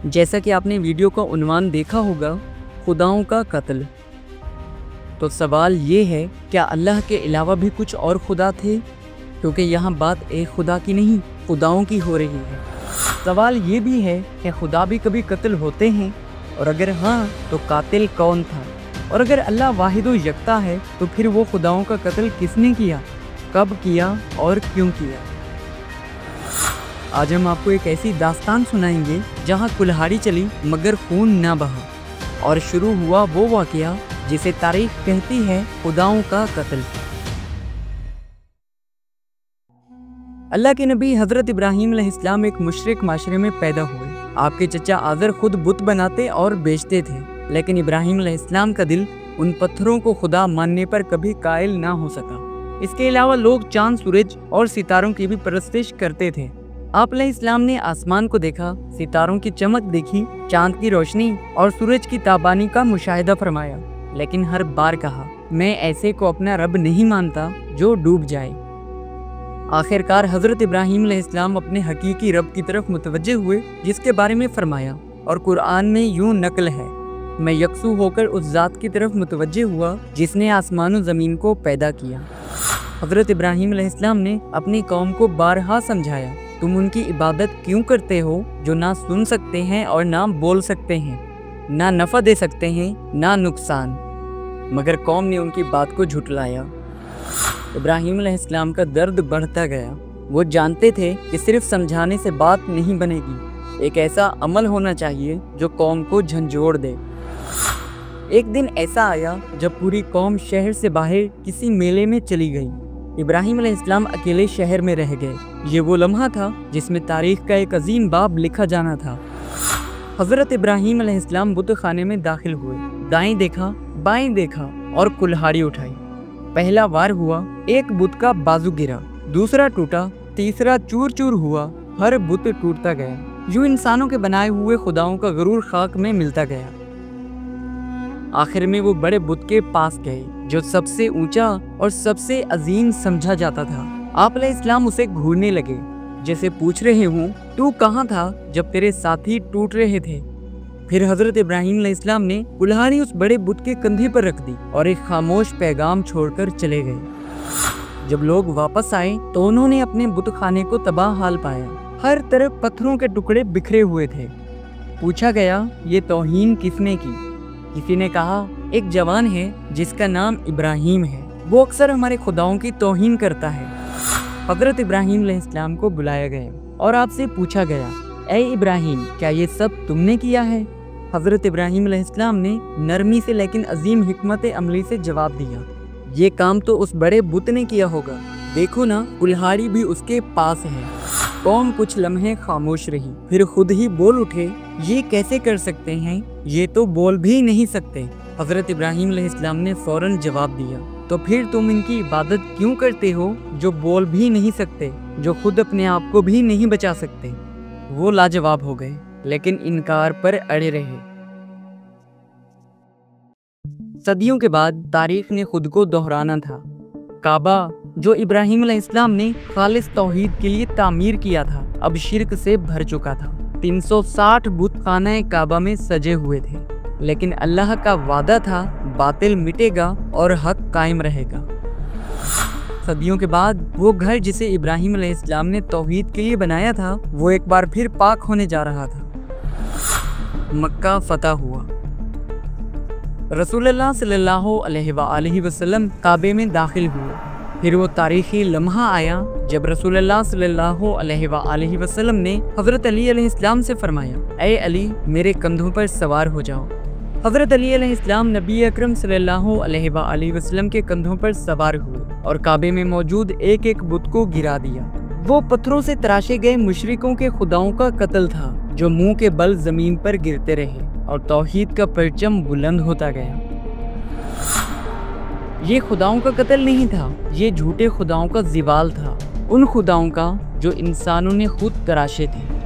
जैसा कि आपने वीडियो का उन्वान देखा होगा, खुदाओं का कत्ल। तो सवाल ये है, क्या अल्लाह के अलावा भी कुछ और खुदा थे? क्योंकि यहाँ बात एक खुदा की नहीं, खुदाओं की हो रही है। सवाल ये भी है कि खुदा भी कभी कत्ल होते हैं, और अगर हाँ तो कातिल कौन था? और अगर अल्लाह वाहिद व यकता है तो फिर वो खुदाओं का कत्ल किसने किया, कब किया और क्यों किया? आज हम आपको एक ऐसी दास्तान सुनाएंगे जहाँ कुल्हाड़ी चली मगर खून ना बहा, और शुरू हुआ वो वाक़या जिसे तारीख कहती है खुदाओं का कत्ल। अल्लाह के नबी हज़रत इब्राहीम अलैहिस्सलाम एक मुशरिक माशरे में पैदा हुए। आपके चचा आज़र खुद बुत बनाते और बेचते थे, लेकिन इब्राहीम अलैहिस्सलाम का दिल उन पत्थरों को खुदा मानने पर कभी कायल ना हो सका। इसके अलावा लोग चांद, सूरज और सितारों की भी परस्तिश करते थे। आप अलैहिस्सलाम ने आसमान को देखा, सितारों की चमक देखी, चांद की रोशनी और सूरज की ताबानी का मुशाहिदा फरमाया, लेकिन हर बार कहा, मैं ऐसे को अपना रब नहीं मानता जो डूब जाए। आखिरकार हज़रत इब्राहीम अलैहिस्सलाम अपने हकीकी रब की तरफ मुतवज्जे हुए, जिसके बारे में फरमाया और कुरान में यूं नकल है, मैं यकसू होकर उस ज़ात की तरफ मुतवज्जे हुआ जिसने आसमान और ज़मीन को पैदा किया। हज़रत इब्राहीम अलैहिस्सलाम ने अपनी कौम को बारहा समझाया, तुम उनकी इबादत क्यों करते हो जो ना सुन सकते हैं और ना बोल सकते हैं, ना नफ़ा दे सकते हैं ना नुकसान। मगर कौम ने उनकी बात को झुटलाया। इब्राहीम अलैहिस्सलाम का दर्द बढ़ता गया। वो जानते थे कि सिर्फ समझाने से बात नहीं बनेगी, एक ऐसा अमल होना चाहिए जो कौम को झंझोड़ दे। एक दिन ऐसा आया जब पूरी कौम शहर से बाहर किसी मेले में चली गई। इब्राहीम अलैहिस्सलाम अकेले शहर में रह गए। ये वो लम्हा था जिसमें तारीख का एक अजीम बाब लिखा जाना था। हज़रत इब्राहीम अलैहिस्सलाम बुत खाने में दाखिल हुए, दाएं देखा, बाएं देखा और कुल्हाड़ी उठाई। पहला वार हुआ, एक बुत का बाजू गिरा, दूसरा टूटा, तीसरा चूर चूर हुआ, हर बुत टूटता गया। यूं इंसानों के बनाए हुए खुदाओं का गरूर खाक में मिलता गया। आखिर में वो बड़े बुत के पास गए जो सबसे ऊंचा और सबसे अजीम समझा जाता था। आप अलैहिस्सलाम उसे घूरने लगे, जैसे पूछ रहे हों, तू कहाँ था जब तेरे साथी टूट रहे थे? फिर हज़रत इब्राहीम अलैहिस्सलाम ने कुल्हाड़ी उस बड़े बुत के कंधे पर रख दी और एक खामोश पैगाम छोड़कर चले गए। जब लोग वापस आए तो उन्होंने अपने बुत खाने को तबाह हाल पाया। हर तरफ पत्थरों के टुकड़े बिखरे हुए थे। पूछा गया, ये तौहीन किसने की? किसी ने कहा, एक जवान है जिसका नाम इब्राहीम है, वो अक्सर हमारे खुदाओं की तौहीन करता है। हज़रत इब्राहीम अलैहिस्सलाम को बुलाया गया और आपसे पूछा गया, ऐ इब्राहीम, क्या ये सब तुमने किया है? हज़रत इब्राहीम अलैहिस्सलाम ने नरमी से लेकिन अजीम हिकमत अमली से जवाब दिया, ये काम तो उस बड़े बुत ने किया होगा, देखो ना कुल्हाड़ी भी उसके पास है। कौम कुछ लम्हे खामोश रही, फिर खुद ही बोल उठे, ये कैसे कर सकते हैं, ये तो बोल भी नहीं सकते। हज़रत इब्राहीम अलैहिस्सलाम ने फ़ौरन जवाब दिया, तो फिर तुम इनकी इबादत क्यों करते हो जो बोल भी नहीं सकते, जो खुद अपने आप को भी नहीं बचा सकते? वो लाजवाब हो गए, लेकिन इनकार पर अड़े रहे। सदियों के बाद तारीख ने खुद को दोहराना था। काबा, जो इब्राहीम अलैहिस्सलाम ने खालिस तौहीद के लिए तामीर किया था, अब शिर्क से भर चुका था। 360 बुत खाना काबा में सजे हुए थे, लेकिन अल्लाह का वादा था, बातिल मिटेगा और हक कायम रहेगा। सदियों के बाद वो घर जिसे इब्राहीम अलैहिस्सलाम ने तौहीद के लिए बनाया था, वो एक बार फिर पाक होने जा रहा था। मक्का फतह हुआ। रसूलुल्लाह सल्लल्लाहु अलैहि वसल्लम काबे में दाखिल हुए। फिर वो तारीखी लम्हा आया जब रसूलुल्लाह सल्लल्लाहु अलैहि वसल्लम ने हज़रत अली अलैहिस्सलाम से फरमाया, ऐ अली, मेरे कंधों पर सवार हो जाओ। हज़रत अली अलैहिस्सलाम नबी अकरम सल्लल्लाहु अलैहि वसल्लम के कंधों पर सवार हुए और काबे में मौजूद एक एक बुत को गिरा दिया। वो पत्थरों से तराशे गए मुशरिकों के खुदाओं का कत्ल था जो मुंह के बल जमीन पर गिरते रहे और तौहीद का परचम बुलंद होता गया। ये खुदाओं का कत्ल नहीं था, ये झूठे खुदाओं का ज़िवाल था, उन खुदाओं का जो इंसानों ने खुद तराशे थे।